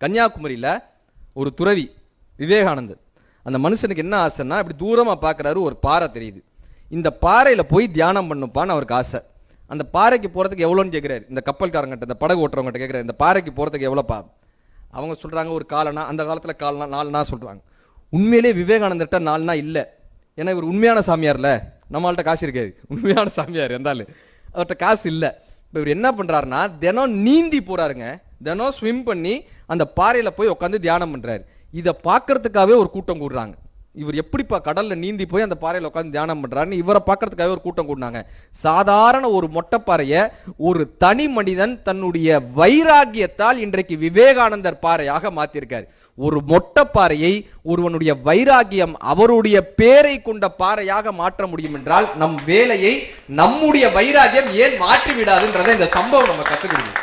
கன்னியாகுமரியில் ஒரு துறவி விவேகானந்தர், அந்த மனுஷனுக்கு என்ன ஆசைன்னா, இப்படி தூரமாக பார்க்குறாரு, ஒரு பாறை தெரியுது, இந்த பாறையில் போய் தியானம் பண்ணுப்பான்னு அவருக்கு ஆசை. அந்த பாறைக்கு போகிறதுக்கு எவ்வளோன்னு கேட்குறாரு. இந்த கப்பல்காரங்கிட்ட, இந்த படகு ஓட்டுறவங்ககிட்ட கேட்குறாரு, இந்த பாறைக்கு போகிறதுக்கு எவ்வளோப்பா? அவங்க சொல்கிறாங்க ஒரு காலனா, அந்த காலத்தில் காலனா 4 நாள் சொல்கிறாங்க. உண்மையிலே விவேகானந்தர்கிட்ட 4 நாள் இல்லை, ஏன்னா இவர் உண்மையான சாமியார்ல, நம்மள்கிட்ட காசு இருக்காது, உண்மையான சாமியார் இருந்தாலும் அவர்கிட்ட காசு இல்லை. இப்போ இவர் என்ன பண்ணுறாருன்னா, தினம் நீந்தி போகிறாருங்க, தினம் ஸ்விம் பண்ணி அந்த பாறையில் போய் உட்காந்து தியானம் பண்ணுறாரு. இதை பார்க்கறதுக்காகவே ஒரு கூட்டம் கூடுறாங்க. இவர் எப்படிப்பா கடலில் நீந்தி போய் அந்த பாறையில் உட்காந்து தியானம் பண்ணுறாருன்னு இவரை பார்க்கறதுக்காகவே ஒரு கூட்டம் கூடினாங்க. சாதாரண ஒரு மொட்டைப்பாறையை ஒரு தனி மனிதன் தன்னுடைய வைராகியத்தால் இன்றைக்கு விவேகானந்தர் பாறையாக மாற்றிருக்கார். ஒரு மொட்டைப்பாறையை ஒருவனுடைய வைராகியம் அவருடைய பேரை கொண்ட பாறையாக மாற்ற முடியும் என்றால், நம் வேலையை நம்முடைய வைராகியம் ஏன் மாற்றி விடாதுன்றதை இந்த சம்பவம் நம்ம கற்றுக்கிடுது.